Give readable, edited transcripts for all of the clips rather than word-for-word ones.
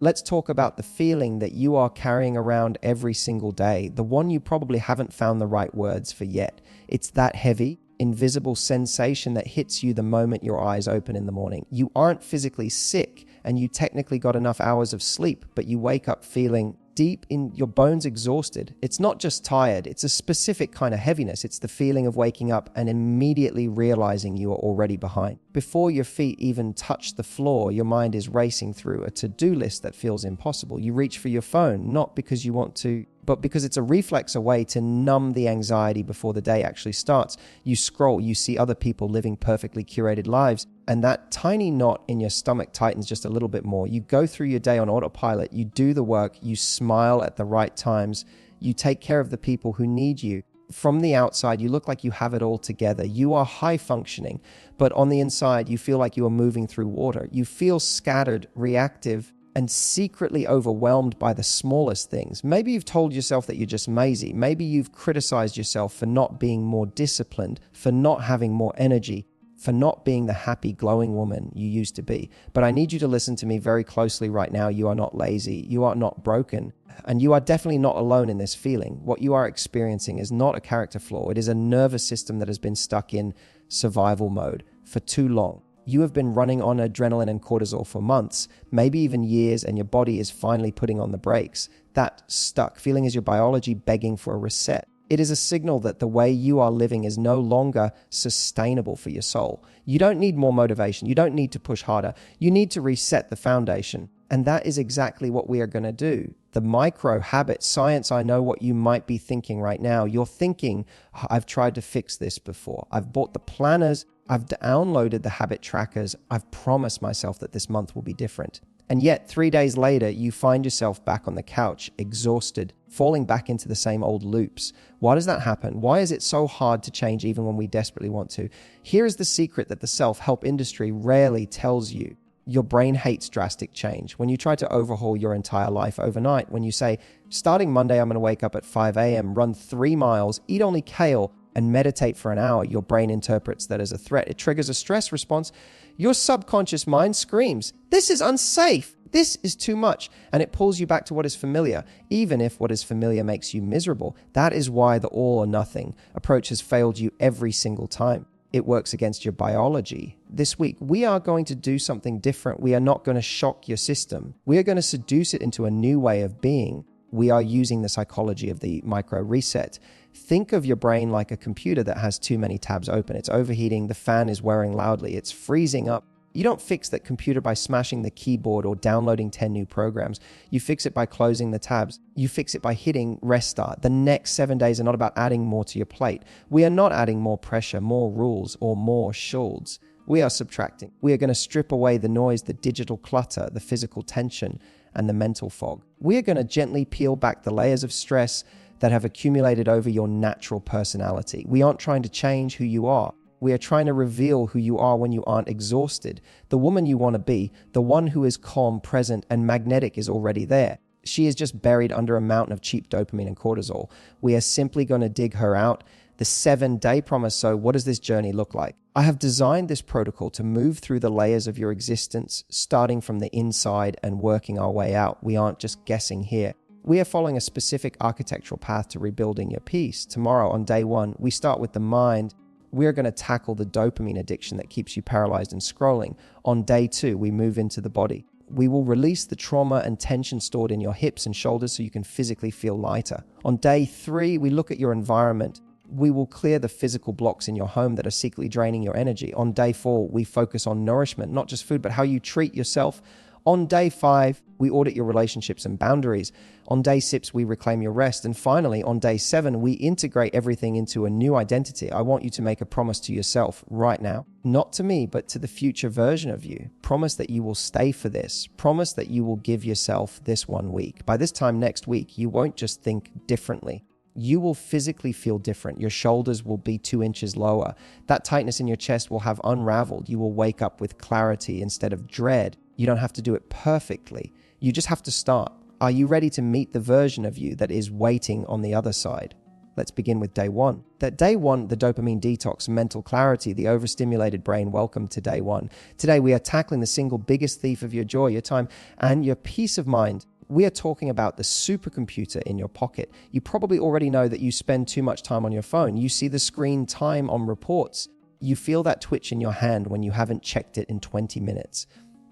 Let's talk about the feeling that you are carrying around every single day, the one you probably haven't found the right words for yet. It's that heavy, invisible sensation that hits you the moment your eyes open in the morning. You aren't physically sick, and you technically got enough hours of sleep, but you wake up feeling deep in your bones exhausted. It's not just tired, it's a specific kind of heaviness. It's the feeling of waking up and immediately realizing you are already behind. Before your feet even touch the floor, your mind is racing through a to-do list that feels impossible. You reach for your phone, not because you want to, but because it's a reflex away to numb the anxiety before the day actually starts. You scroll, you see other people living perfectly curated lives, and that tiny knot in your stomach tightens just a little bit more. You go through your day on autopilot, you do the work, you smile at the right times, you take care of the people who need you. From the outside, you look like you have it all together. You are high functioning, but on the inside, you feel like you are moving through water. You feel scattered, reactive, and secretly overwhelmed by the smallest things. Maybe you've told yourself that you're just lazy. Maybe you've criticized yourself for not being more disciplined, for not having more energy, for not being the happy, glowing woman you used to be. But I need you to listen to me very closely right now. You are not lazy. You are not broken. And you are definitely not alone in this feeling. What you are experiencing is not a character flaw. It is a nervous system that has been stuck in survival mode for too long. You have been running on adrenaline and cortisol for months, maybe even years, and your body is finally putting on the brakes. That stuck feeling is your biology begging for a reset. It is a signal that the way you are living is no longer sustainable for your soul. You don't need more motivation. You don't need to push harder. You need to reset the foundation. And that is exactly what we are going to do. The micro habit science, I know what you might be thinking right now. You're thinking, I've tried to fix this before. I've bought the planners. I've downloaded the habit trackers. I've promised myself that this month will be different. And yet 3 days later, you find yourself back on the couch, exhausted, falling back into the same old loops. Why does that happen? Why is it so hard to change even when we desperately want to? Here is the secret that the self-help industry rarely tells you. Your brain hates drastic change. When you try to overhaul your entire life overnight, when you say, starting Monday, I'm going to wake up at 5 a.m., run 3 miles, eat only kale, and meditate for an hour, your brain interprets that as a threat. It triggers a stress response. Your subconscious mind screams, this is unsafe. This is too much. And it pulls you back to what is familiar, even if what is familiar makes you miserable. That is why the all or nothing approach has failed you every single time. It works against your biology. This week, we are going to do something different. We are not going to shock your system. We are going to seduce it into a new way of being. We are using the psychology of the micro reset. Think of your brain like a computer that has too many tabs open. It's overheating, the fan is whirring loudly, it's freezing up. You don't fix that computer by smashing the keyboard or downloading 10 new programs. You fix it by closing the tabs. You fix it by hitting restart. The next 7 days are not about adding more to your plate. We are not adding more pressure, more rules, or more shoulds. We are subtracting. We are going to strip away the noise, the digital clutter, the physical tension, and the mental fog. We are going to gently peel back the layers of stress that have accumulated over your natural personality. We aren't trying to change who you are. We are trying to reveal who you are when you aren't exhausted. The woman you want to be, the one who is calm, present, and magnetic is already there. She is just buried under a mountain of cheap dopamine and cortisol. We are simply going to dig her out. The 7-day promise. So what does this journey look like? I have designed this protocol to move through the layers of your existence, starting from the inside and working our way out. We aren't just guessing here. We are following a specific architectural path to rebuilding your peace. Tomorrow, on day 1, we start with the mind. We are going to tackle the dopamine addiction that keeps you paralyzed and scrolling. On day 2, we move into the body. We will release the trauma and tension stored in your hips and shoulders so you can physically feel lighter. On day 3, we look at your environment. We will clear the physical blocks in your home that are secretly draining your energy. On day 4, we focus on nourishment, not just food, but how you treat yourself. On day 5, we audit your relationships and boundaries. On day 6, we reclaim your rest. And finally, on day 7, we integrate everything into a new identity. I want you to make a promise to yourself right now, not to me, but to the future version of you. Promise that you will stay for this. Promise that you will give yourself this 1 week. By this time next week, you won't just think differently. You will physically feel different. Your shoulders will be 2 inches lower. That tightness in your chest will have unraveled. You will wake up with clarity instead of dread. You don't have to do it perfectly. You just have to start. Are you ready to meet the version of you that is waiting on the other side? Let's begin with day one. That day one, the dopamine detox, mental clarity, the overstimulated brain. Welcome to day one. Today, we are tackling the single biggest thief of your joy, your time, and your peace of mind. We are talking about the supercomputer in your pocket. You probably already know that you spend too much time on your phone. You see the screen time on reports. You feel that twitch in your hand when you haven't checked it in 20 minutes.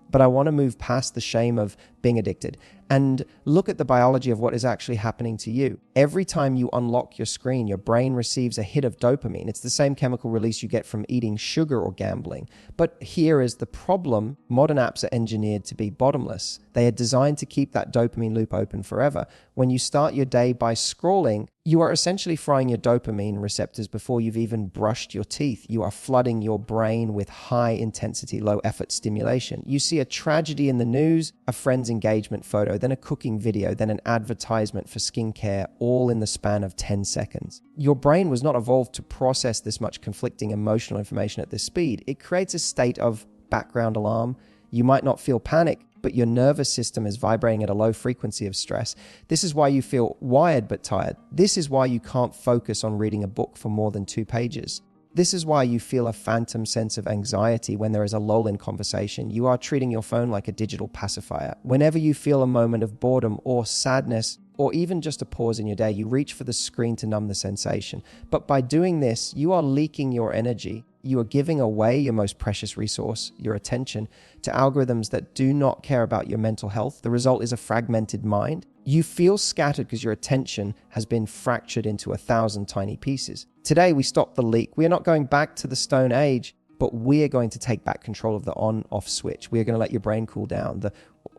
But I want to move past the shame of being addicted and look at the biology of what is actually happening to you. Every time you unlock your screen, your brain receives a hit of dopamine. It's the same chemical release you get from eating sugar or gambling. But here is the problem. Modern apps are engineered to be bottomless. They are designed to keep that dopamine loop open forever. When you start your day by scrolling, you are essentially frying your dopamine receptors before you've even brushed your teeth. You are flooding your brain with high-intensity, low-effort stimulation. You see a tragedy in the news, a friend's engagement photo, then a cooking video, then an advertisement for skincare, all in the span of 10 seconds. Your brain was not evolved to process this much conflicting emotional information at this speed. It creates a state of background alarm. You might not feel panic, but your nervous system is vibrating at a low frequency of stress. This is why you feel wired but tired. This is why you can't focus on reading a book for more than 2 pages. This is why you feel a phantom sense of anxiety when there is a lull in conversation. You are treating your phone like a digital pacifier. Whenever you feel a moment of boredom or sadness, or even just a pause in your day, you reach for the screen to numb the sensation. But by doing this, you are leaking your energy. You are giving away your most precious resource, your attention, to algorithms that do not care about your mental health. The result is a fragmented mind. You feel scattered because your attention has been fractured into 1,000 tiny pieces. Today, we stop the leak. We are not going back to the Stone Age, but we are going to take back control of the on-off switch. We are going to let your brain cool down,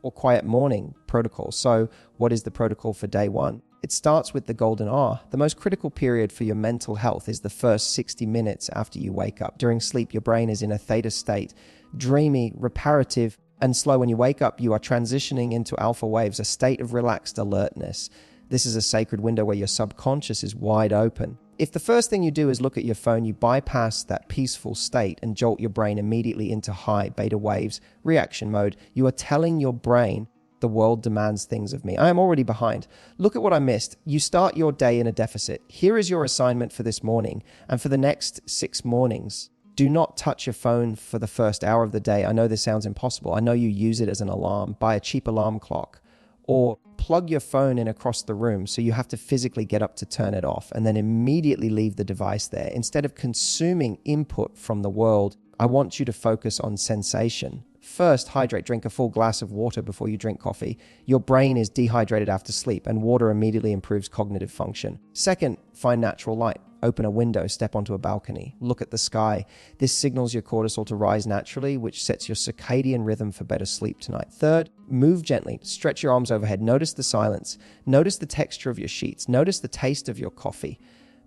or quiet morning protocol. So what is the protocol for day one? It starts with the golden hour. The most critical period for your mental health is the first 60 minutes after you wake up. During sleep, your brain is in a theta state, dreamy, reparative, and slow. When you wake up, you are transitioning into alpha waves, a state of relaxed alertness. This is a sacred window where your subconscious is wide open. If the first thing you do is look at your phone, you bypass that peaceful state and jolt your brain immediately into high beta waves, reaction mode. You are telling your brain, the world demands things of me. I am already behind. Look at what I missed. You start your day in a deficit. Here is your assignment for this morning and for the next 6 mornings. Do not touch your phone for the first hour of the day. I know this sounds impossible. I know you use it as an alarm. Buy a cheap alarm clock or plug your phone in across the room so you have to physically get up to turn it off and then immediately leave the device there. Instead of consuming input from the world, I want you to focus on sensation. First, hydrate. Drink a full glass of water before you drink coffee. Your brain is dehydrated after sleep, and water immediately improves cognitive function. Second, find natural light. Open a window, step onto a balcony, look at the sky. This signals your cortisol to rise naturally, which sets your circadian rhythm for better sleep tonight. Third, move gently. Stretch your arms overhead. Notice the silence. Notice the texture of your sheets. Notice the taste of your coffee.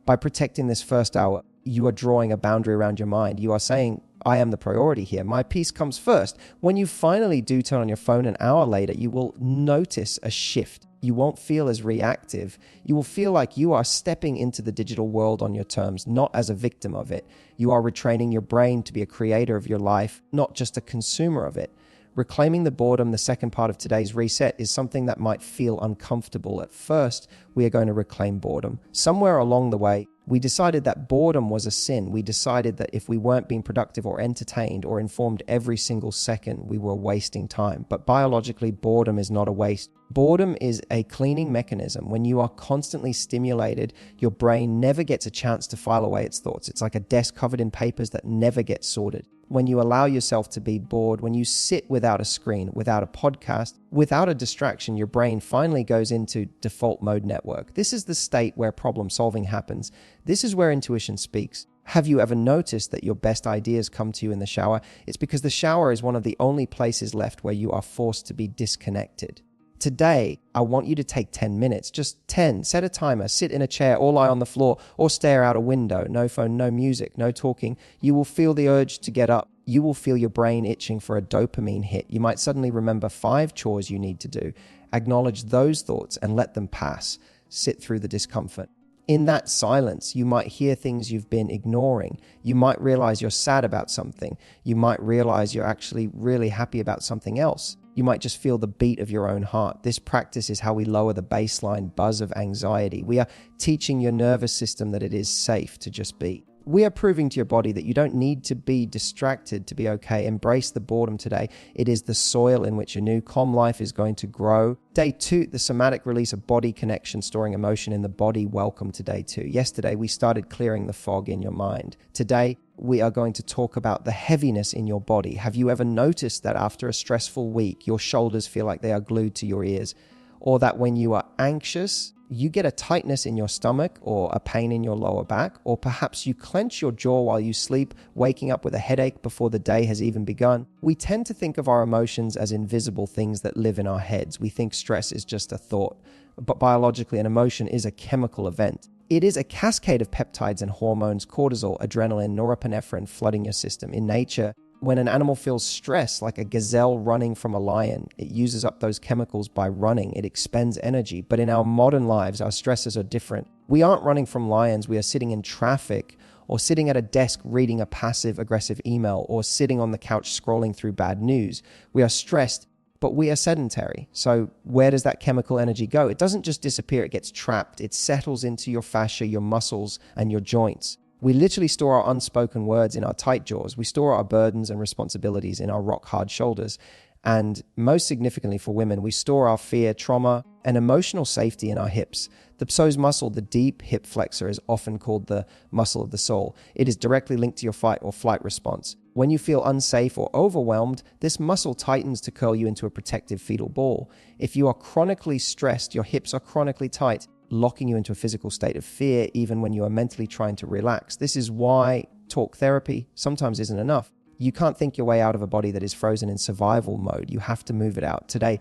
By protecting this first hour, you are drawing a boundary around your mind. You are saying, I am the priority here. My peace comes first. When you finally do turn on your phone an hour later, you will notice a shift. You won't feel as reactive. You will feel like you are stepping into the digital world on your terms, not as a victim of it. You are retraining your brain to be a creator of your life, not just a consumer of it. Reclaiming the boredom, the second part of today's reset, is something that might feel uncomfortable at first. We are going to reclaim boredom. Somewhere along the way, we decided that boredom was a sin. We decided that if we weren't being productive or entertained or informed every single second, we were wasting time. But biologically, boredom is not a waste. Boredom is a cleaning mechanism. When you are constantly stimulated, your brain never gets a chance to file away its thoughts. It's like a desk covered in papers that never get sorted. When you allow yourself to be bored, when you sit without a screen, without a podcast, without a distraction, your brain finally goes into default mode network. This is the state where problem solving happens. This is where intuition speaks. Have you ever noticed that your best ideas come to you in the shower? It's because the shower is one of the only places left where you are forced to be disconnected. Today, I want you to take 10 minutes, just 10, set a timer, sit in a chair or lie on the floor or stare out a window. No phone, no music, no talking. You will feel the urge to get up. You will feel your brain itching for a dopamine hit. You might suddenly remember 5 chores you need to do. Acknowledge those thoughts and let them pass. Sit through the discomfort. In that silence, you might hear things you've been ignoring. You might realize you're sad about something. You might realize you're actually really happy about something else. You might just feel the beat of your own heart. This practice is how we lower the baseline buzz of anxiety. We are teaching your nervous system that it is safe to just be. We are proving to your body that you don't need to be distracted to be okay. Embrace the boredom today. It is the soil in which a new calm life is going to grow. Day 2, the somatic release of body connection, storing emotion in the body. Welcome to day 2. Yesterday, we started clearing the fog in your mind. Today, we are going to talk about the heaviness in your body. Have you ever noticed that after a stressful week, your shoulders feel like they are glued to your ears? Or that when you are anxious, you get a tightness in your stomach or a pain in your lower back, or perhaps you clench your jaw while you sleep, waking up with a headache before the day has even begun. We tend to think of our emotions as invisible things that live in our heads. We think stress is just a thought, but biologically, an emotion is a chemical event. It is a cascade of peptides and hormones, cortisol, adrenaline, norepinephrine flooding your system. In nature, when an animal feels stress, like a gazelle running from a lion, it uses up those chemicals by running. It expends energy. But in our modern lives, our stresses are different. We aren't running from lions. We are sitting in traffic, or sitting at a desk reading a passive-aggressive email, or sitting on the couch scrolling through bad news. We are stressed, but we are sedentary. So where does that chemical energy go? It doesn't just disappear. It gets trapped. It settles into your fascia, your muscles, and your joints. We literally store our unspoken words in our tight jaws. We store our burdens and responsibilities in our rock-hard shoulders. And most significantly for women, we store our fear, trauma, and emotional safety in our hips. The psoas muscle, the deep hip flexor, is often called the muscle of the soul. It is directly linked to your fight or flight response. When you feel unsafe or overwhelmed, this muscle tightens to curl you into a protective fetal ball. If you are chronically stressed, your hips are chronically tight, locking you into a physical state of fear even when you are mentally trying to relax. This is why talk therapy sometimes isn't enough. You can't think your way out of a body that is frozen in survival mode. You have to move it out. Today,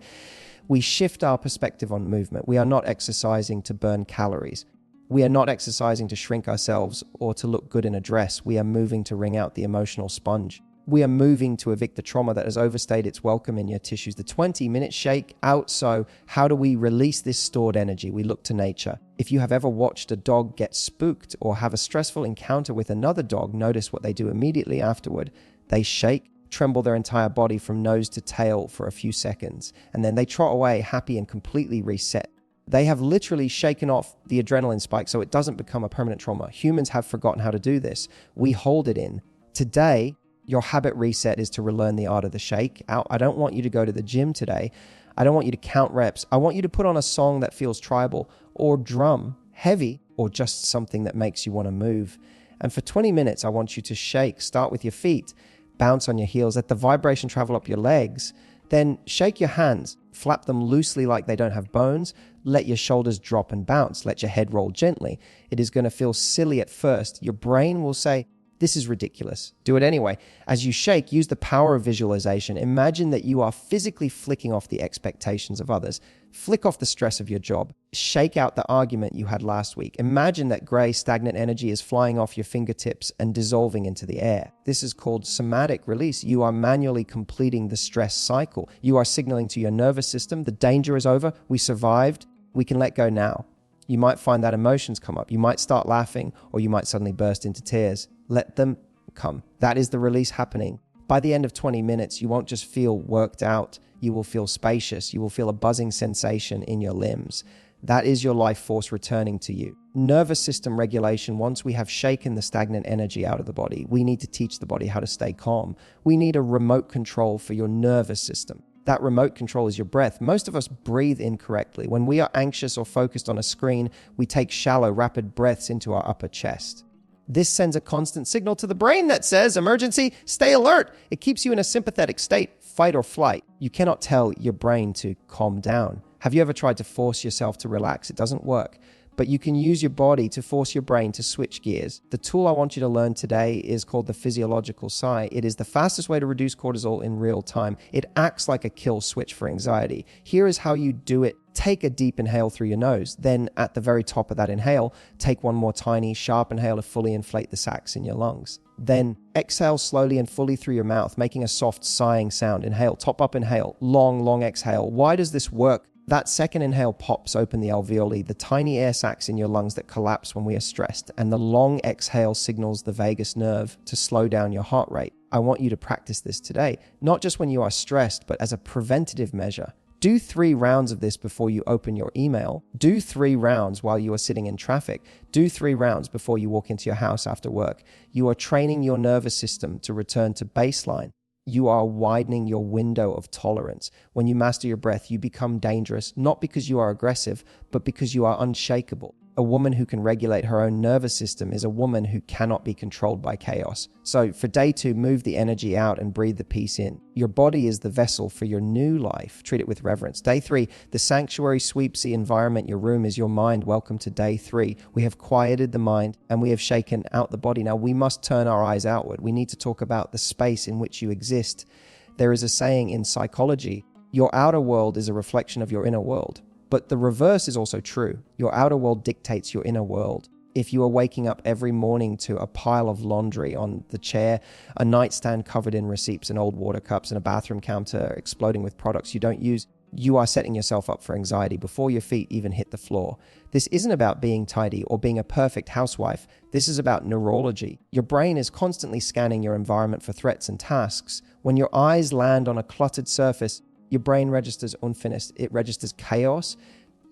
we shift our perspective on movement. We are not exercising to burn calories. We are not exercising to shrink ourselves or to look good in a dress. We are moving to wring out the emotional sponge. We are moving to evict the trauma that has overstayed its welcome in your tissues. The 20-minute shake out. So how do we release this stored energy? We look to nature. If you have ever watched a dog get spooked or have a stressful encounter with another dog, notice what they do immediately afterward. They shake, tremble their entire body from nose to tail for a few seconds, and then they trot away happy and completely reset. They have literally shaken off the adrenaline spike so it doesn't become a permanent trauma. Humans have forgotten how to do this. We hold it in. Today, your habit reset is to relearn the art of the shake out. I don't want you to go to the gym today. I don't want you to count reps. I want you to put on a song that feels tribal or drum, heavy, or just something that makes you want to move. And for 20 minutes, I want you to shake. Start with your feet, bounce on your heels, let the vibration travel up your legs. Then shake your hands, flap them loosely like they don't have bones. Let your shoulders drop and bounce. Let your head roll gently. It is going to feel silly at first. Your brain will say, this is ridiculous. Do it anyway. As you shake, use the power of visualization. Imagine that you are physically flicking off the expectations of others. Flick off the stress of your job. Shake out the argument you had last week. Imagine that gray, stagnant energy is flying off your fingertips and dissolving into the air. This is called somatic release. You are manually completing the stress cycle. You are signaling to your nervous system, the danger is over. We survived. We can let go now. You might find that emotions come up. You might start laughing, or you might suddenly burst into tears. Let them come. That is the release happening. By the end of 20 minutes, you won't just feel worked out. You will feel spacious. You will feel a buzzing sensation in your limbs. That is your life force returning to you. Nervous system regulation. Once we have shaken the stagnant energy out of the body, we need to teach the body how to stay calm. We need a remote control for your nervous system. That remote control is your breath. Most of us breathe incorrectly. When we are anxious or focused on a screen, we take shallow, rapid breaths into our upper chest. This sends a constant signal to the brain that says, emergency, stay alert. It keeps you in a sympathetic state, fight or flight. You cannot tell your brain to calm down. Have you ever tried to force yourself to relax? It doesn't work. But you can use your body to force your brain to switch gears. The tool I want you to learn today is called the physiological sigh. It is the fastest way to reduce cortisol in real time. It acts like a kill switch for anxiety. Here is how you do it. Take a deep inhale through your nose. Then at the very top of that inhale, take one more tiny, sharp inhale to fully inflate the sacs in your lungs. Then exhale slowly and fully through your mouth, making a soft sighing sound. Inhale, top up inhale, long, long exhale. Why does this work? That second inhale pops open the alveoli, the tiny air sacs in your lungs that collapse when we are stressed, and the long exhale signals the vagus nerve to slow down your heart rate. I want you to practice this today, not just when you are stressed, but as a preventative measure. Do 3 rounds of this before you open your email. Do 3 rounds while you are sitting in traffic. Do 3 rounds before you walk into your house after work. You are training your nervous system to return to baseline. You are widening your window of tolerance. When you master your breath, you become dangerous, not because you are aggressive, but because you are unshakable. A woman who can regulate her own nervous system is a woman who cannot be controlled by chaos. So for day 2, move the energy out and breathe the peace in. Your body is the vessel for your new life. Treat it with reverence. Day 3, the sanctuary sweeps the environment. Your room is your mind. Welcome to day 3. We have quieted the mind and we have shaken out the body. Now we must turn our eyes outward. We need to talk about the space in which you exist. There is a saying in psychology, your outer world is a reflection of your inner world. But the reverse is also true. Your outer world dictates your inner world. If you are waking up every morning to a pile of laundry on the chair, a nightstand covered in receipts and old water cups, and a bathroom counter exploding with products you don't use, you are setting yourself up for anxiety before your feet even hit the floor. This isn't about being tidy or being a perfect housewife. This is about neurology. Your brain is constantly scanning your environment for threats and tasks. When your eyes land on a cluttered surface, your brain registers unfinished. It registers chaos.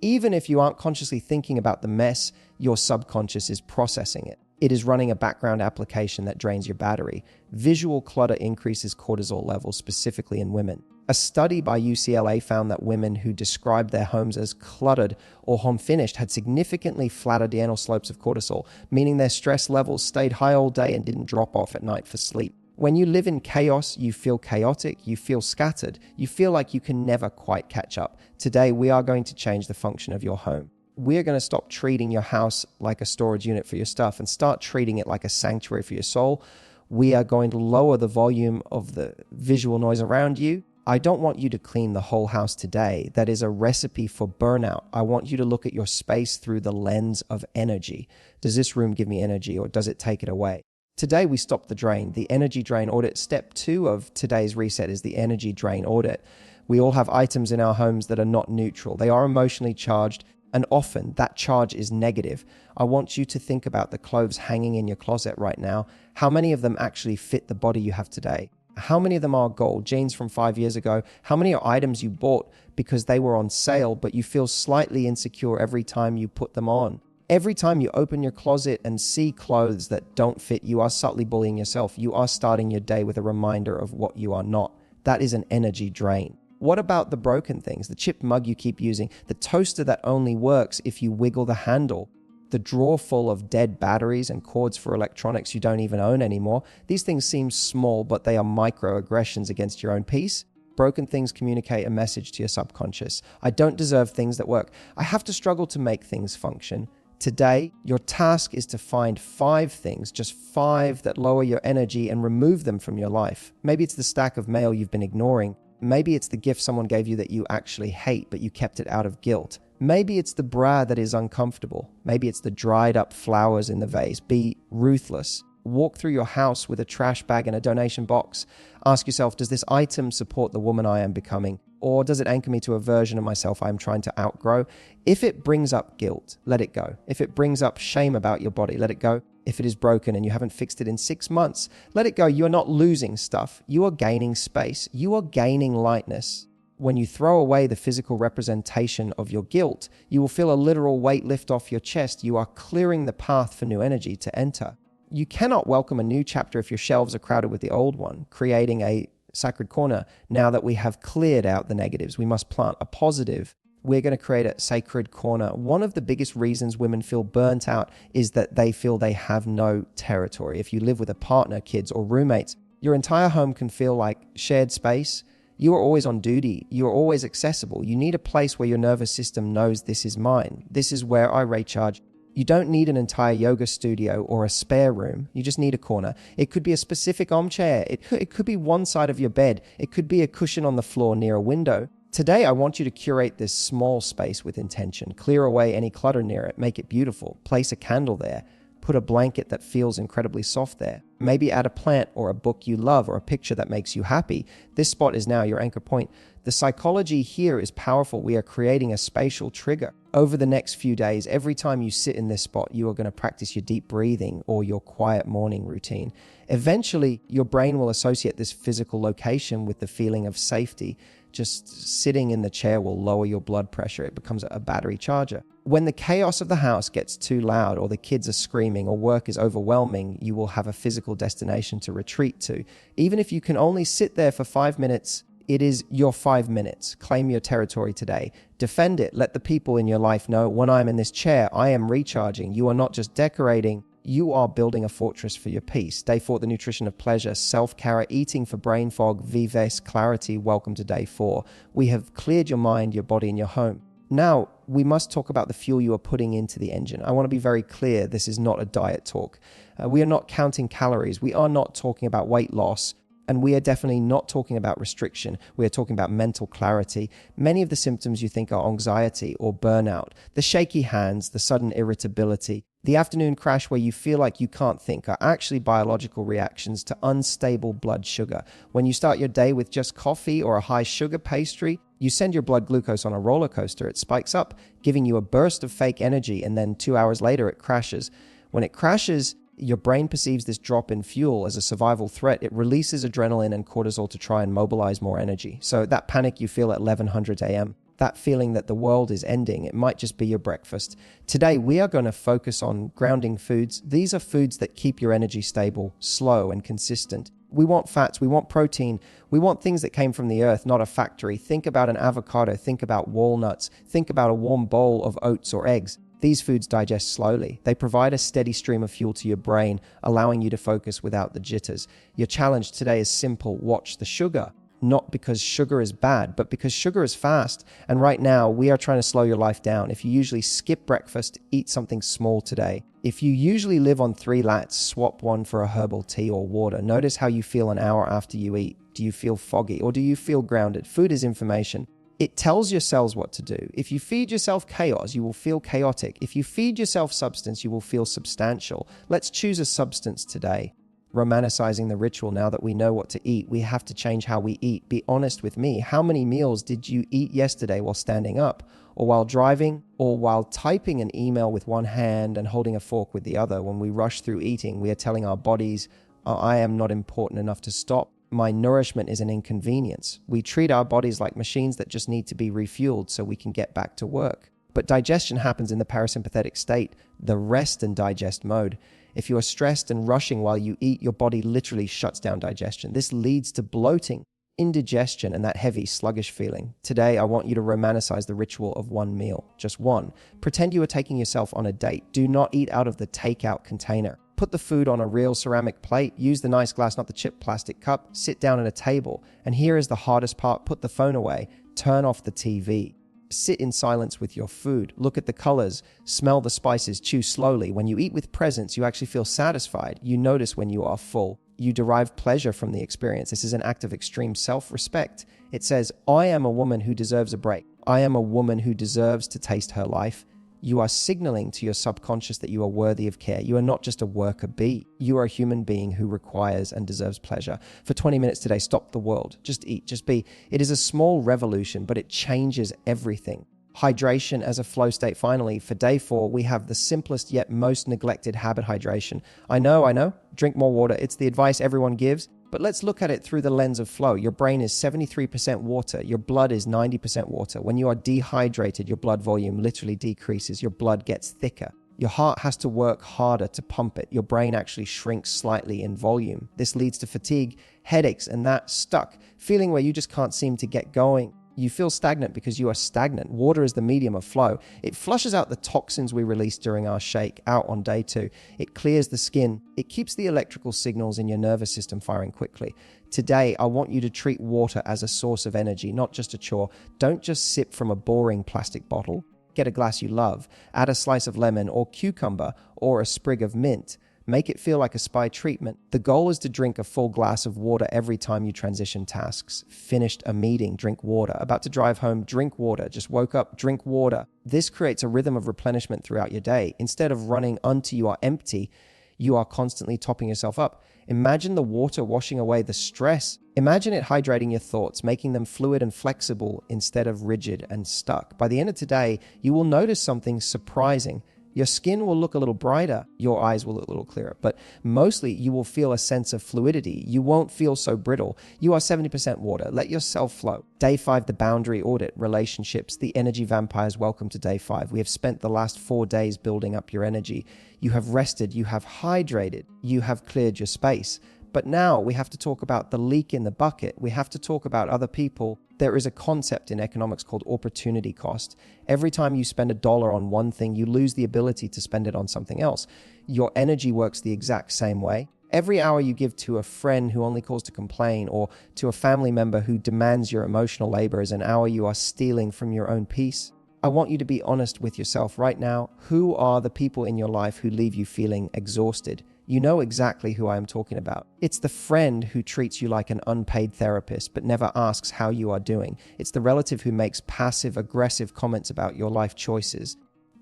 Even if you aren't consciously thinking about the mess, your subconscious is processing it. It is running a background application that drains your battery. Visual clutter increases cortisol levels, specifically in women. A study by UCLA found that women who described their homes as cluttered or home finished had significantly flatter diurnal slopes of cortisol, meaning their stress levels stayed high all day and didn't drop off at night for sleep. When you live in chaos, you feel chaotic, you feel scattered, you feel like you can never quite catch up. Today, we are going to change the function of your home. We are going to stop treating your house like a storage unit for your stuff and start treating it like a sanctuary for your soul. We are going to lower the volume of the visual noise around you. I don't want you to clean the whole house today. That is a recipe for burnout. I want you to look at your space through the lens of energy. Does this room give me energy or does it take it away? Today, we stop the drain, the energy drain audit. Step 2 of today's reset is the energy drain audit. We all have items in our homes that are not neutral. They are emotionally charged, and often that charge is negative. I want you to think about the clothes hanging in your closet right now. How many of them actually fit the body you have today? How many of them are gold, jeans from 5 years ago? How many are items you bought because they were on sale, but you feel slightly insecure every time you put them on? Every time you open your closet and see clothes that don't fit, you are subtly bullying yourself. You are starting your day with a reminder of what you are not. That is an energy drain. What about the broken things? The chipped mug you keep using, the toaster that only works if you wiggle the handle, the drawer full of dead batteries and cords for electronics you don't even own anymore. These things seem small, but they are microaggressions against your own peace. Broken things communicate a message to your subconscious. I don't deserve things that work. I have to struggle to make things function. Today, your task is to find 5 things, just 5 that lower your energy and remove them from your life. Maybe it's the stack of mail you've been ignoring. Maybe it's the gift someone gave you that you actually hate, but you kept it out of guilt. Maybe it's the bra that is uncomfortable. Maybe it's the dried up flowers in the vase. Be ruthless. Walk through your house with a trash bag and a donation box. Ask yourself, does this item support the woman I am becoming? Or does it anchor me to a version of myself I'm trying to outgrow? If it brings up guilt, let it go. If it brings up shame about your body, let it go. If it is broken and you haven't fixed it in 6 months, let it go. You are not losing stuff. You are gaining space. You are gaining lightness. When you throw away the physical representation of your guilt, you will feel a literal weight lift off your chest. You are clearing the path for new energy to enter. You cannot welcome a new chapter if your shelves are crowded with the old one, creating a sacred corner. Now that we have cleared out the negatives, we must plant a positive. We're going to create a sacred corner. One of the biggest reasons women feel burnt out is that they feel they have no territory. If you live with a partner, kids, or roommates, your entire home can feel like shared space. You are always on duty. You are always accessible. You need a place where your nervous system knows this is mine. This is where I recharge. You don't need an entire yoga studio or a spare room. You just need a corner. It could be a specific armchair. It could be one side of your bed. It could be a cushion on the floor near a window. Today, I want you to curate this small space with intention. Clear away any clutter near it. Make it beautiful. Place a candle there. Put a blanket that feels incredibly soft there. Maybe add a plant or a book you love or a picture that makes you happy. This spot is now your anchor point. The psychology here is powerful. We are creating a spatial trigger. Over the next few days, every time you sit in this spot, you are going to practice your deep breathing or your quiet morning routine. Eventually, your brain will associate this physical location with the feeling of safety. Just sitting in the chair will lower your blood pressure. It becomes a battery charger. When the chaos of the house gets too loud, or the kids are screaming, or work is overwhelming, you will have a physical destination to retreat to. Even if you can only sit there for 5 minutes, it is your 5 minutes. Claim your territory today. Defend it. Let the people in your life know, when I'm in this chair, I am recharging. You are not just decorating, you are building a fortress for your peace. Day 4, the nutrition of pleasure, self-care, eating for brain fog, vives, clarity. Welcome to day 4. We have cleared your mind, your body, and your home. Now, we must talk about the fuel you are putting into the engine. I want to be very clear, this is not a diet talk. We are not counting calories. We are not talking about weight loss. And we are definitely not talking about restriction. We are talking about mental clarity. Many of the symptoms you think are anxiety or burnout, the shaky hands, the sudden irritability, the afternoon crash where you feel like you can't think, are actually biological reactions to unstable blood sugar. When you start your day with just coffee or a high sugar pastry, you send your blood glucose on a roller coaster. It spikes up, giving you a burst of fake energy, and then 2 hours later it crashes. When it crashes, your brain perceives this drop in fuel as a survival threat. It releases adrenaline and cortisol to try and mobilize more energy. So that panic you feel at 1100 a.m., that feeling that the world is ending, it might just be your breakfast. Today, we are going to focus on grounding foods. These are foods that keep your energy stable, slow, and consistent. We want fats, we want protein, we want things that came from the earth, not a factory. Think about an avocado, think about walnuts, think about a warm bowl of oats or eggs. These foods digest slowly. They provide a steady stream of fuel to your brain, allowing you to focus without the jitters. Your challenge today is simple. Watch the sugar. Not because sugar is bad, but because sugar is fast. And right now, we are trying to slow your life down. If you usually skip breakfast, eat something small today. If you usually live on 3 lats, swap one for a herbal tea or water. Notice how you feel an hour after you eat. Do you feel foggy or do you feel grounded? Food is information. It tells your cells what to do. If you feed yourself chaos, you will feel chaotic. If you feed yourself substance, you will feel substantial. Let's choose a substance today. Romanticizing the ritual. Now that we know what to eat, we have to change how we eat. Be honest with me. How many meals did you eat yesterday while standing up, or while driving, or while typing an email with one hand and holding a fork with the other? When we rush through eating, we are telling our bodies, I am not important enough to stop. My nourishment is an inconvenience. We treat our bodies like machines that just need to be refueled so we can get back to work. But digestion happens in the parasympathetic state, the rest and digest mode. If you are stressed and rushing while you eat, your body literally shuts down digestion. This leads to bloating, indigestion, and that heavy, sluggish feeling. Today, I want you to romanticize the ritual of one meal, just one. Pretend you are taking yourself on a date. Do not eat out of the takeout container. Put the food on a real ceramic plate. Use the nice glass, not the chipped plastic cup. Sit down at a table. And here is the hardest part. Put the phone away. Turn off the TV. Sit in silence with your food. Look at the colors. Smell the spices. Chew slowly. When you eat with presence, you actually feel satisfied. You notice when you are full. You derive pleasure from the experience. This is an act of extreme self-respect. It says, I am a woman who deserves a break. I am a woman who deserves to taste her life. You are signaling to your subconscious that you are worthy of care. You are not just a worker bee. You are a human being who requires and deserves pleasure. For 20 minutes today, stop the world. Just eat, just be. It is a small revolution, but it changes everything. Hydration as a flow state. Finally, for day 4, we have the simplest yet most neglected habit, hydration. I know. Drink more water. It's the advice everyone gives. But let's look at it through the lens of flow. Your brain is 73% water. Your blood is 90% water. When you are dehydrated, your blood volume literally decreases. Your blood gets thicker. Your heart has to work harder to pump it. Your brain actually shrinks slightly in volume. This leads to fatigue, headaches, and that stuck feeling where you just can't seem to get going. You feel stagnant because you are stagnant. Water is the medium of flow. It flushes out the toxins we release during our shake out on day 2. It clears the skin. It keeps the electrical signals in your nervous system firing quickly. Today, I want you to treat water as a source of energy, not just a chore. Don't just sip from a boring plastic bottle. Get a glass you love. Add a slice of lemon or cucumber or a sprig of mint. Make it feel like a spa treatment. The goal is to drink a full glass of water every time you transition tasks. Finished a meeting, drink water. About to drive home, drink water. Just woke up, drink water. This creates a rhythm of replenishment throughout your day. Instead of running until you are empty, You are constantly topping yourself up. Imagine the water washing away the stress. Imagine it hydrating your thoughts, making them fluid and flexible instead of rigid and stuck. By the end of today, you will notice something surprising. Your skin will look a little brighter, your eyes will look a little clearer, but mostly you will feel a sense of fluidity. You won't feel so brittle. You are 70% water. Let yourself flow. Day 5, the boundary audit, relationships, the energy vampires. Welcome to day 5. We have spent the last 4 days building up your energy. You have rested, you have hydrated, you have cleared your space. But now we have to talk about the leak in the bucket. We have to talk about other people. There is a concept in economics called opportunity cost. Every time you spend $1 on one thing, you lose the ability to spend it on something else. Your energy works the exact same way. Every hour you give to a friend who only calls to complain, or to a family member who demands your emotional labor, is an hour you are stealing from your own peace. I want you to be honest with yourself right now. Who are the people in your life who leave you feeling exhausted? You know exactly who I am talking about. It's the friend who treats you like an unpaid therapist but never asks how you are doing. It's the relative who makes passive-aggressive comments about your life choices.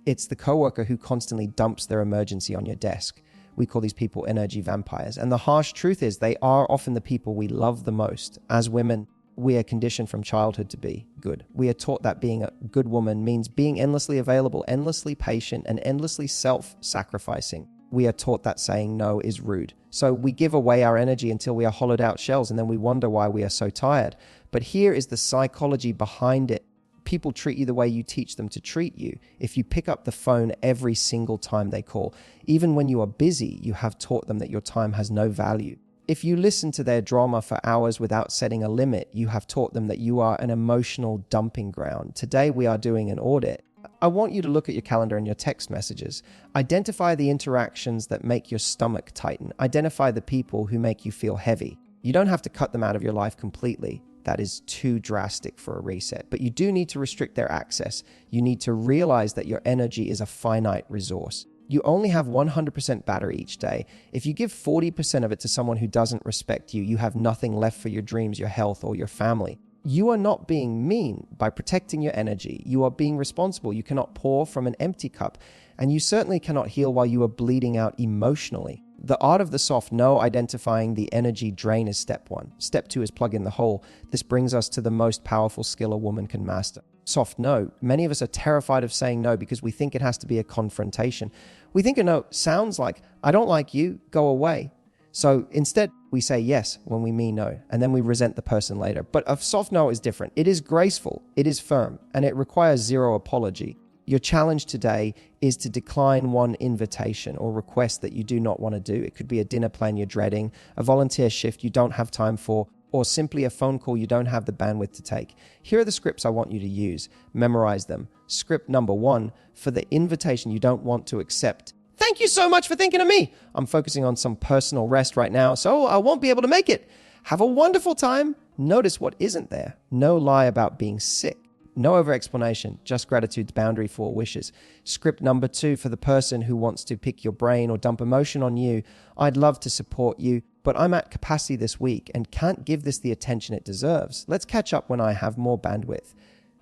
It's the coworker who constantly dumps their emergency on your desk. We call these people energy vampires. And the harsh truth is they are often the people we love the most. As women, we are conditioned from childhood to be good. We are taught that being a good woman means being endlessly available, endlessly patient, and endlessly self-sacrificing. We are taught that saying no is rude. So we give away our energy until we are hollowed out shells, and then we wonder why we are so tired. But here is the psychology behind it. People treat you the way you teach them to treat you. If you pick up the phone every single time they call, even when you are busy, you have taught them that your time has no value. If you listen to their drama for hours without setting a limit, you have taught them that you are an emotional dumping ground. Today we are doing an audit. I want you to look at your calendar and your text messages. Identify the interactions that make your stomach tighten. Identify the people who make you feel heavy. You don't have to cut them out of your life completely. That is too drastic for a reset. But you do need to restrict their access. You need to realize that your energy is a finite resource. You only have 100% battery each day. If you give 40% of it to someone who doesn't respect you, you have nothing left for your dreams, your health, or your family. You are not being mean by protecting your energy. You are being responsible. You cannot pour from an empty cup, and you certainly cannot heal while you are bleeding out emotionally. The art of the soft no, identifying the energy drain, is step 1. Step 2 is plug in the hole. This brings us to the most powerful skill a woman can master. Soft no. Many of us are terrified of saying no because we think it has to be a confrontation. We think a no sounds like, I don't like you, go away. So instead, we say yes when we mean no, and then we resent the person later. But a soft no is different. It is graceful, it is firm, and it requires zero apology. Your challenge today is to decline one invitation or request that you do not want to do. It could be a dinner plan you're dreading, a volunteer shift you don't have time for, or simply a phone call you don't have the bandwidth to take. Here are the scripts I want you to use. Memorize them. Script number 1, for the invitation you don't want to accept. Thank you so much for thinking of me. I'm focusing on some personal rest right now, so I won't be able to make it. Have a wonderful time. Notice what isn't there. No lie about being sick. No over-explanation, just gratitude's boundary for wishes. Script number 2, for the person who wants to pick your brain or dump emotion on you. I'd love to support you, but I'm at capacity this week and can't give this the attention it deserves. Let's catch up when I have more bandwidth.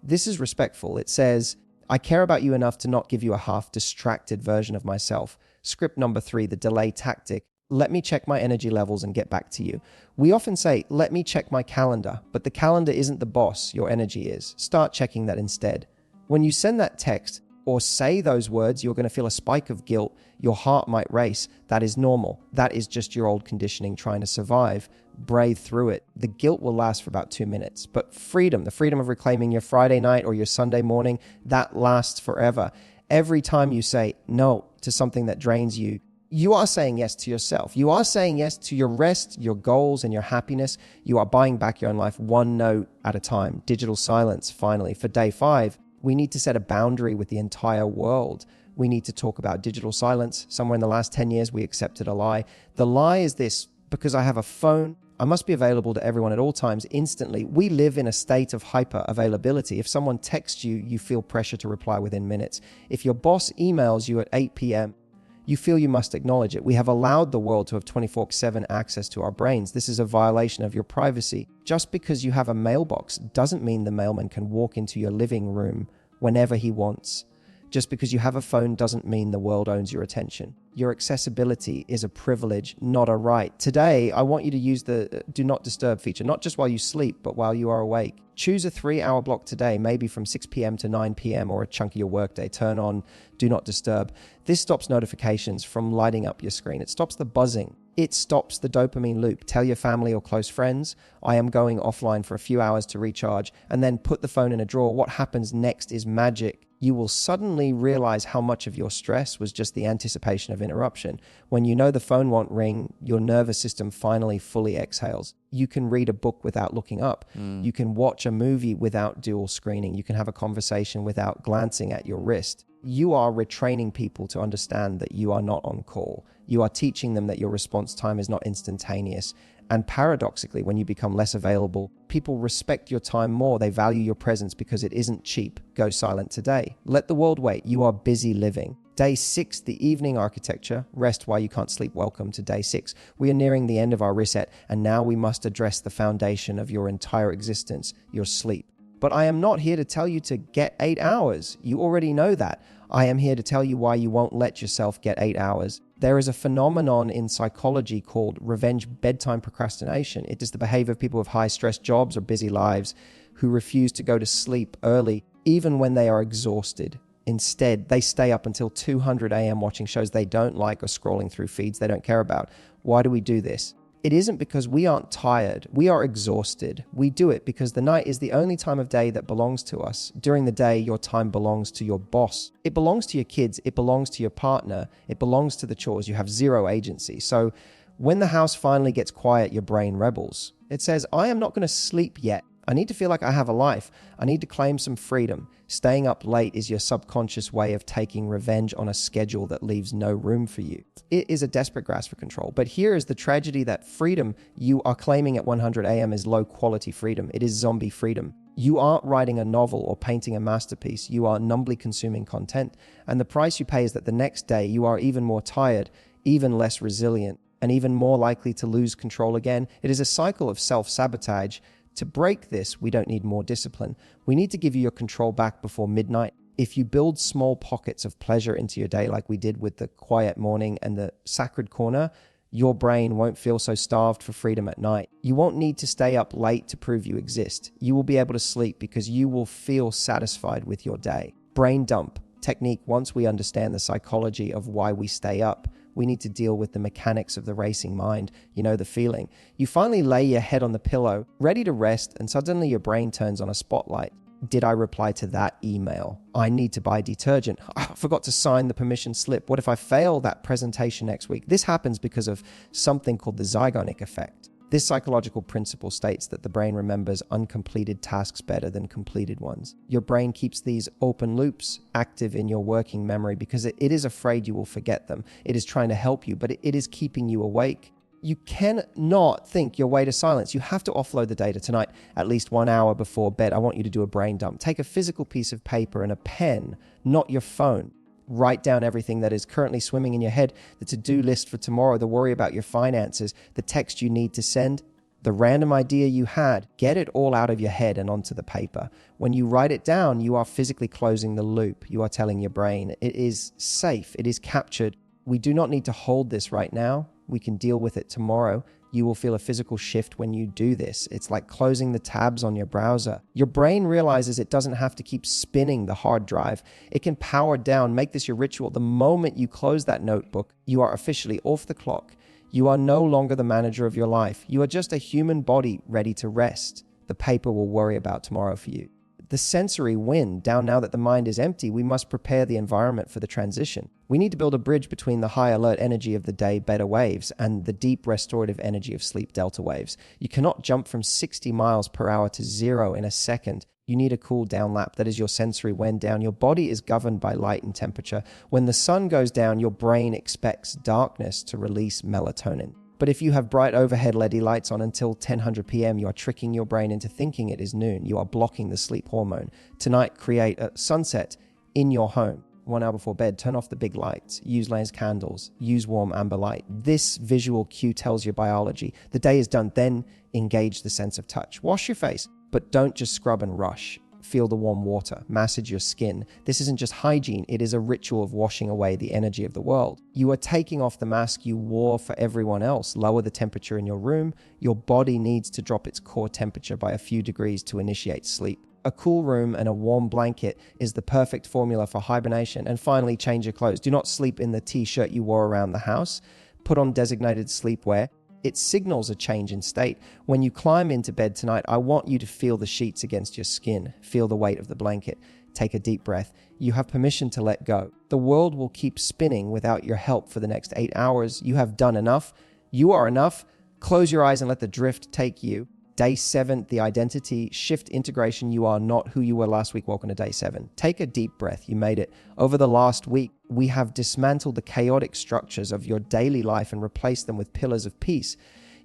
This is respectful. It says, I care about you enough to not give you a half-distracted version of myself. Script number 3, the delay tactic. Let me check my energy levels and get back to you. We often say, let me check my calendar, but the calendar isn't the boss, your energy is. Start checking that instead. When you send that text or say those words, you're going to feel a spike of guilt. Your heart might race. That is normal. That is just your old conditioning trying to survive. Brave through it. The guilt will last for about 2 minutes, but freedom, the freedom of reclaiming your Friday night or your Sunday morning, that lasts forever. Every time you say no to something that drains you, you are saying yes to yourself. You are saying yes to your rest, your goals, and your happiness. You are buying back your own life one no at a time. Digital silence, finally. For day 5, we need to set a boundary with the entire world. We need to talk about digital silence. Somewhere in the last 10 years, we accepted a lie. The lie is this: because I have a phone, I must be available to everyone at all times instantly. We live in a state of hyper availability. If someone texts you, you feel pressure to reply within minutes. If your boss emails you at 8 p.m., you feel you must acknowledge it. We have allowed the world to have 24/7 access to our brains. This is a violation of your privacy. Just because you have a mailbox doesn't mean the mailman can walk into your living room whenever he wants. Just because you have a phone doesn't mean the world owns your attention. Your accessibility is a privilege, not a right. Today, I want you to use the do not disturb feature, not just while you sleep, but while you are awake. Choose a 3-hour block today, maybe from 6 p.m. to 9 p.m. or a chunk of your workday. Turn on do not disturb. This stops notifications from lighting up your screen. It stops the buzzing. It stops the dopamine loop. Tell your family or close friends, I am going offline for a few hours to recharge, and then put the phone in a drawer. What happens next is magic. You will suddenly realize how much of your stress was just the anticipation of interruption. When you know the phone won't ring, your nervous system finally fully exhales. You can read a book without looking up. You can watch a movie without dual screening. You can have a conversation without glancing at your wrist. You are retraining people to understand that you are not on call. You are teaching them that your response time is not instantaneous. And paradoxically, when you become less available, people respect your time more. They value your presence because it isn't cheap. Go silent today. Let the world wait. You are busy living. Day 6, the evening architecture. Rest while you can't sleep. Welcome to day 6. We are nearing the end of our reset, and now we must address the foundation of your entire existence, your sleep. But I am not here to tell you to get 8 hours. You already know that. I am here to tell you why you won't let yourself get 8 hours. There is a phenomenon in psychology called revenge bedtime procrastination. It is the behavior of people with high-stress jobs or busy lives who refuse to go to sleep early, even when they are exhausted. Instead, they stay up until 200 a.m. watching shows they don't like or scrolling through feeds they don't care about. Why do we do this? It isn't because we aren't tired. We are exhausted. We do it because the night is the only time of day that belongs to us. During the day, your time belongs to your boss. It belongs to your kids. It belongs to your partner. It belongs to the chores. You have zero agency. So when the house finally gets quiet, your brain rebels. It says, I am not going to sleep yet. I need to feel like I have a life. I need to claim some freedom. Staying up late is your subconscious way of taking revenge on a schedule that leaves no room for you. It is a desperate grasp for control. But here is the tragedy that freedom you are claiming at 100 a.m. is low quality freedom. It is zombie freedom. You aren't writing a novel or painting a masterpiece. You are numbly consuming content. And the price you pay is that the next day you are even more tired, even less resilient, and even more likely to lose control again. It is a cycle of self-sabotage. To break this, we don't need more discipline. We need to give you your control back before midnight. If you build small pockets of pleasure into your day, like we did with the quiet morning and the sacred corner, your brain won't feel so starved for freedom at night. You won't need to stay up late to prove you exist. You will be able to sleep because you will feel satisfied with your day. Brain dump technique. Once we understand the psychology of why we stay up, we need to deal with the mechanics of the racing mind. You know the feeling. You finally lay your head on the pillow, ready to rest, and suddenly your brain turns on a spotlight. Did I reply to that email? I need to buy detergent. I forgot to sign the permission slip. What if I fail that presentation next week? This happens because of something called the Zeigarnik effect. This psychological principle states that the brain remembers uncompleted tasks better than completed ones. Your brain keeps these open loops active in your working memory because it is afraid you will forget them. It is trying to help you, but it is keeping you awake. You cannot think your way to silence. You have to offload the data tonight, at least 1 hour before bed. I want you to do a brain dump. Take a physical piece of paper and a pen, not your phone. Write down everything that is currently swimming in your head, the to-do list for tomorrow, the worry about your finances, the text you need to send, the random idea you had. Get it all out of your head and onto the paper. When you write it down, you are physically closing the loop. You are telling your brain it is safe, it is captured. We do not need to hold this right now. We can deal with it tomorrow. You will feel a physical shift when you do this. It's like closing the tabs on your browser. Your brain realizes it doesn't have to keep spinning the hard drive. It can power down. Make this your ritual. The moment you close that notebook, you are officially off the clock. You are no longer the manager of your life. You are just a human body ready to rest. The paper will worry about tomorrow for you. The sensory win. Down now that the mind is empty, we must prepare the environment for the transition. We need to build a bridge between the high alert energy of the day beta waves and the deep restorative energy of sleep delta waves. You cannot jump from 60 miles per hour to 0 in a second. You need a cool down lap. That is your sensory wind down. Your body is governed by light and temperature. When the sun goes down, your brain expects darkness to release melatonin. But if you have bright overhead LED lights on until 10:00 p.m., you are tricking your brain into thinking it is noon. You are blocking the sleep hormone. Tonight, create a sunset in your home. 1 hour before bed, turn off the big lights. Use lamps, candles. Use warm amber light. This visual cue tells your biology the day is done. Then engage the sense of touch. Wash your face, but don't just scrub and rush. Feel the warm water. Massage your skin. This isn't just hygiene. It is a ritual of washing away the energy of the world. You are taking off the mask you wore for everyone else. Lower the temperature in your room. Your body needs to drop its core temperature by a few degrees to initiate sleep. A cool room and a warm blanket is the perfect formula for hibernation. And finally, change your clothes. Do not sleep in the t-shirt you wore around the house. Put on designated sleepwear. It signals a change in state. When you climb into bed tonight, I want you to feel the sheets against your skin. Feel the weight of the blanket. Take a deep breath. You have permission to let go. The world will keep spinning without your help for the next 8 hours. You have done enough. You are enough. Close your eyes and let the drift take you. Day 7, the identity shift integration. You are not who you were last week. Welcome to day 7. Take a deep breath. You made it. Over the last week, we have dismantled the chaotic structures of your daily life and replaced them with pillars of peace.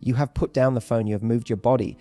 You have put down the phone. You have moved your body.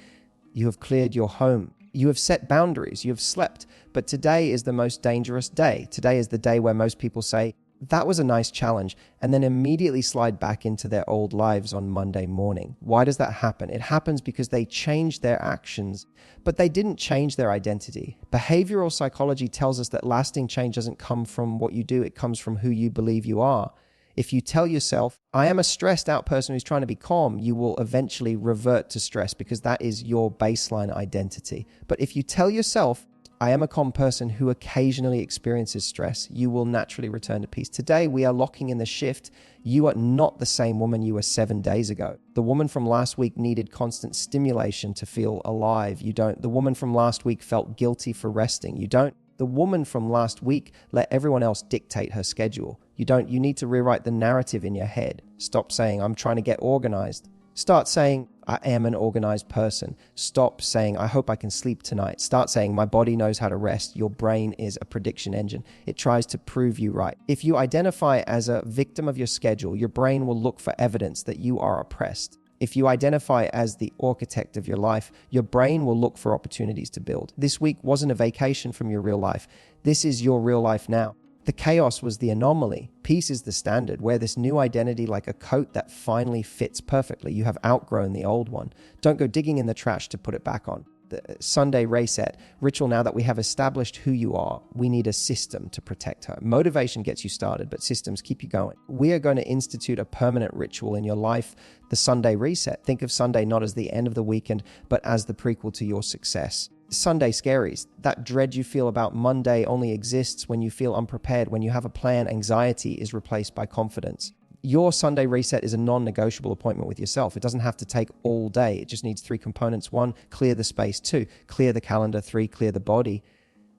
You have cleared your home. You have set boundaries. You have slept. But today is the most dangerous day. Today is the day where most people say, that was a nice challenge, and then immediately slide back into their old lives on Monday morning. Why does that happen? It happens because they changed their actions, but they didn't change their identity. Behavioral psychology tells us that lasting change doesn't come from what you do, it comes from who you believe you are. If you tell yourself, I am a stressed out person who's trying to be calm, you will eventually revert to stress because that is your baseline identity. But if you tell yourself, I am a calm person who occasionally experiences stress, you will naturally return to peace. Today, we are locking in the shift. You are not the same woman you were 7 days ago. The woman from last week needed constant stimulation to feel alive. You don't. The woman from last week felt guilty for resting. You don't. The woman from last week let everyone else dictate her schedule. You don't. You need to rewrite the narrative in your head. Stop saying, I'm trying to get organized. Start saying, I am an organized person. Stop saying, I hope I can sleep tonight. Start saying, my body knows how to rest. Your brain is a prediction engine. It tries to prove you right. If you identify as a victim of your schedule, your brain will look for evidence that you are oppressed. If you identify as the architect of your life, your brain will look for opportunities to build. This week wasn't a vacation from your real life. This is your real life now. The chaos was the anomaly. Peace is the standard. Wear this new identity like a coat that finally fits perfectly. You have outgrown the old one. Don't go digging in the trash to put it back on. The Sunday reset ritual. Now that we have established who you are, we need a system to protect her. Motivation gets you started, but systems keep you going. We are going to institute a permanent ritual in your life, the Sunday reset. Think of Sunday not as the end of the weekend, but as the prequel to your success. Sunday scaries. That dread you feel about Monday only exists when you feel unprepared. When you have a plan, anxiety is replaced by confidence. Your Sunday reset is a non-negotiable appointment with yourself. It doesn't have to take all day. It just needs 3 components. 1, clear the space. 2, clear the calendar. 3, clear the body.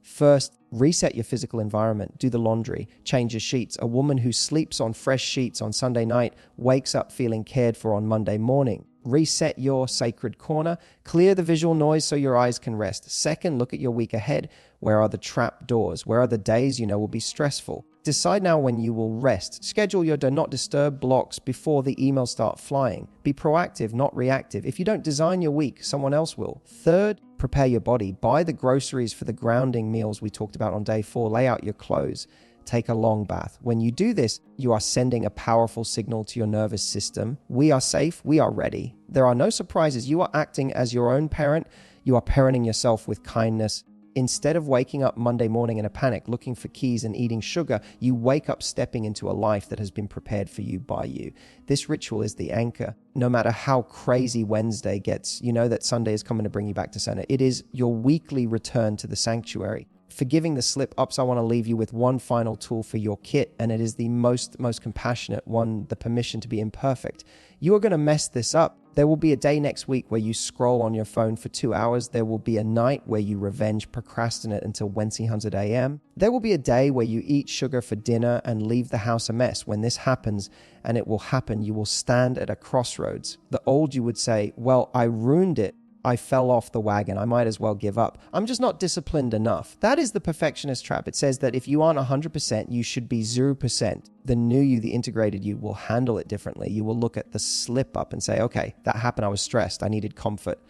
First, reset your physical environment. Do the laundry. Change your sheets. A woman who sleeps on fresh sheets on Sunday night wakes up feeling cared for on Monday morning. Reset your sacred corner. Clear the visual noise so your eyes can rest. Second, look at your week ahead. Where are the trap doors? Where are the days you know will be stressful? Decide now when you will rest. Schedule your do not disturb blocks before the emails start flying. Be proactive, not reactive. If you don't design your week, someone else will. Third, prepare your body. Buy the groceries for the grounding meals we talked about on day 4. Lay out your clothes. Take a long bath. When you do this, you are sending a powerful signal to your nervous system. We are safe. We are ready. There are no surprises. You are acting as your own parent. You are parenting yourself with kindness. Instead of waking up Monday morning in a panic, looking for keys and eating sugar, you wake up stepping into a life that has been prepared for you by you. This ritual is the anchor. No matter how crazy Wednesday gets, you know that Sunday is coming to bring you back to center. It is your weekly return to the sanctuary. Forgiving the slip-ups, I want to leave you with one final tool for your kit, and it is the most compassionate one, the permission to be imperfect. You are going to mess this up. There will be a day next week where you scroll on your phone for 2 hours. There will be a night where you revenge procrastinate until 100 a.m. There will be a day where you eat sugar for dinner and leave the house a mess. When this happens, and it will happen, you will stand at a crossroads. The old you would say, well, I ruined it. I fell off the wagon. I might as well give up. I'm just not disciplined enough. That is the perfectionist trap. It says that if you aren't 100%, you should be 0%. The new you, the integrated you, will handle it differently. You will look at the slip up and say, okay, that happened. I was stressed. I needed comfort.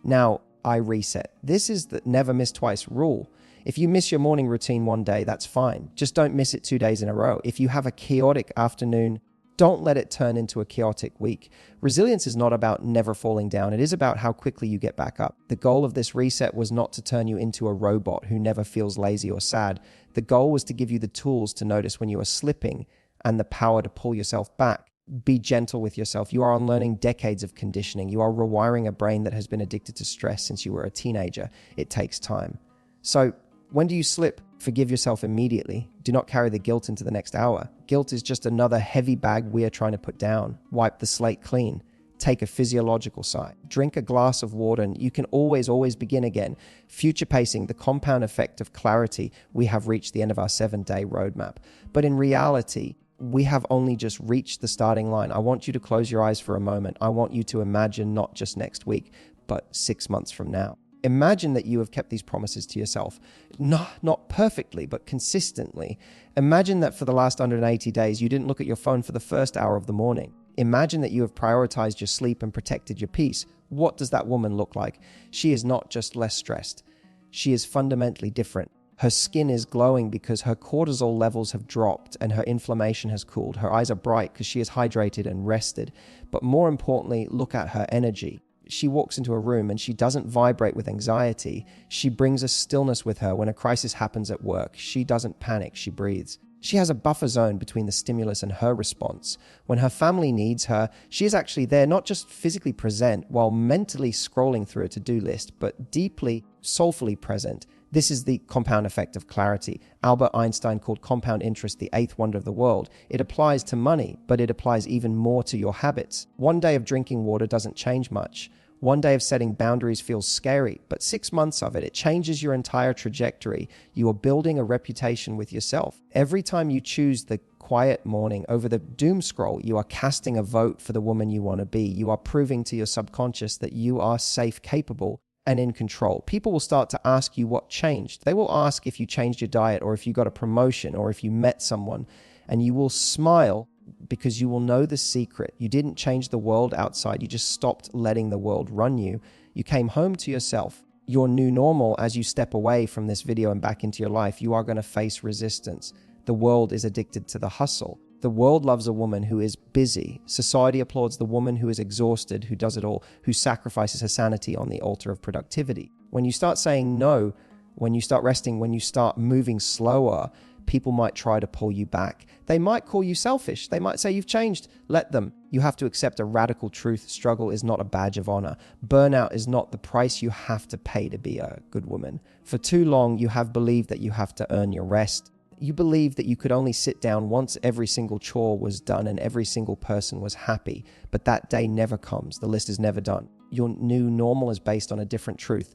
Now I reset. This is the never miss twice rule. If you miss your morning routine one day, that's fine. Just don't miss it 2 days in a row. If you have a chaotic afternoon Don't let it turn into a chaotic week. Resilience is not about never falling down. It is about how quickly you get back up. The goal of this reset was not to turn you into a robot who never feels lazy or sad. The goal was to give you the tools to notice when you are slipping and the power to pull yourself back. Be gentle with yourself. You are unlearning decades of conditioning. You are rewiring a brain that has been addicted to stress since you were a teenager. It takes time. So when do you slip? Forgive yourself immediately. Do not carry the guilt into the next hour. Guilt is just another heavy bag we are trying to put down. Wipe the slate clean. Take a physiological sigh. Drink a glass of water and you can always begin again. Future pacing, the compound effect of clarity. We have reached the end of our 7-day roadmap. But in reality, we have only just reached the starting line. I want you to close your eyes for a moment. I want you to imagine not just next week, but 6 months from now. Imagine that you have kept these promises to yourself, not perfectly, but consistently. Imagine that for the last 180 days, you didn't look at your phone for the first hour of the morning. Imagine that you have prioritized your sleep and protected your peace. What does that woman look like? She is not just less stressed. She is fundamentally different. Her skin is glowing because her cortisol levels have dropped and her inflammation has cooled. Her eyes are bright because she is hydrated and rested. But more importantly, look at her energy. She walks into a room and she doesn't vibrate with anxiety. She brings a stillness with her when a crisis happens at work. She doesn't panic, she breathes. She has a buffer zone between the stimulus and her response. When her family needs her, she is actually there, not just physically present while mentally scrolling through a to-do list, but deeply, soulfully present. This is the compound effect of clarity. Albert Einstein called compound interest the 8th wonder of the world. It applies to money, but it applies even more to your habits. One day of drinking water doesn't change much. One day of setting boundaries feels scary, but 6 months of it, it changes your entire trajectory. You are building a reputation with yourself. Every time you choose the quiet morning over the doom scroll, you are casting a vote for the woman you want to be. You are proving to your subconscious that you are safe, capable, and in control. People will start to ask you what changed. They will ask if you changed your diet or if you got a promotion or if you met someone, and you will smile because you will know the secret. You didn't change the world outside. You just stopped letting the world run you. You came home to yourself. Your new normal, as you step away from this video and back into your life, you are going to face resistance. The world is addicted to the hustle. The world loves a woman who is busy. Society applauds the woman who is exhausted, who does it all, who sacrifices her sanity on the altar of productivity. When you start saying no, when you start resting, when you start moving slower, people might try to pull you back. They might call you selfish. They might say you've changed. Let them. You have to accept a radical truth. Struggle is not a badge of honor. Burnout is not the price you have to pay to be a good woman. For too long, you have believed that you have to earn your rest. You believe that you could only sit down once every single chore was done and every single person was happy, but that day never comes. The list is never done. Your new normal is based on a different truth.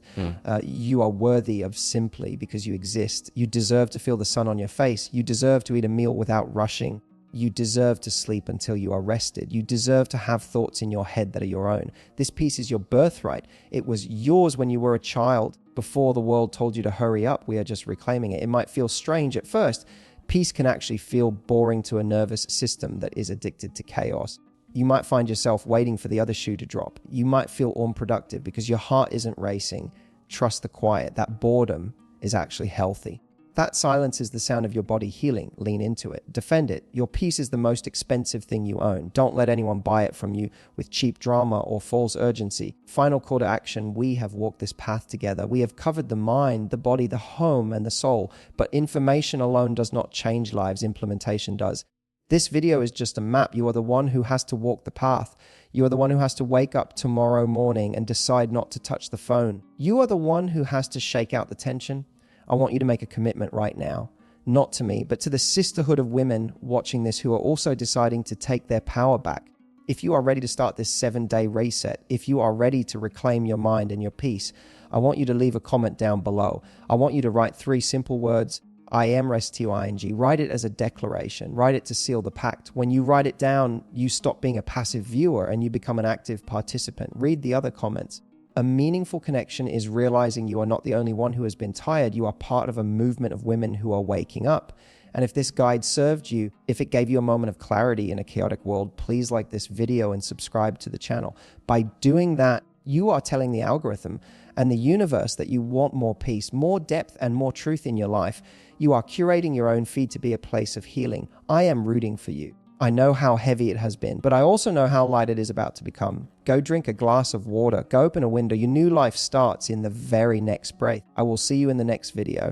You are worthy of simply because you exist. You deserve to feel the sun on your face. You deserve to eat a meal without rushing. You deserve to sleep until you are rested. You deserve to have thoughts in your head that are your own. This piece is your birthright. It was yours when you were a child. Before the world told you to hurry up, we are just reclaiming it. It might feel strange at first. Peace can actually feel boring to a nervous system that is addicted to chaos. You might find yourself waiting for the other shoe to drop. You might feel unproductive because your heart isn't racing. Trust the quiet. That boredom is actually healthy. That silence is the sound of your body healing. Lean into it. Defend it. Your peace is the most expensive thing you own. Don't let anyone buy it from you with cheap drama or false urgency. Final call to action. We have walked this path together. We have covered the mind, the body, the home, and the soul. But information alone does not change lives. Implementation does. This video is just a map. You are the one who has to walk the path. You are the one who has to wake up tomorrow morning and decide not to touch the phone. You are the one who has to shake out the tension. I want you to make a commitment right now, not to me, but to the sisterhood of women watching this who are also deciding to take their power back. If you are ready to start this 7-day reset, if you are ready to reclaim your mind and your peace, I want you to leave a comment down below. I want you to write 3 simple words. I am RESTing. Write it as a declaration. Write it to seal the pact. When you write it down, you stop being a passive viewer and you become an active participant. Read the other comments. A meaningful connection is realizing you are not the only one who has been tired. You are part of a movement of women who are waking up. And if this guide served you, if it gave you a moment of clarity in a chaotic world, please like this video and subscribe to the channel. By doing that, you are telling the algorithm and the universe that you want more peace, more depth, and more truth in your life. You are curating your own feed to be a place of healing. I am rooting for you. I know how heavy it has been, but I also know how light it is about to become. Go drink a glass of water. Go open a window. Your new life starts in the very next breath. I will see you in the next video.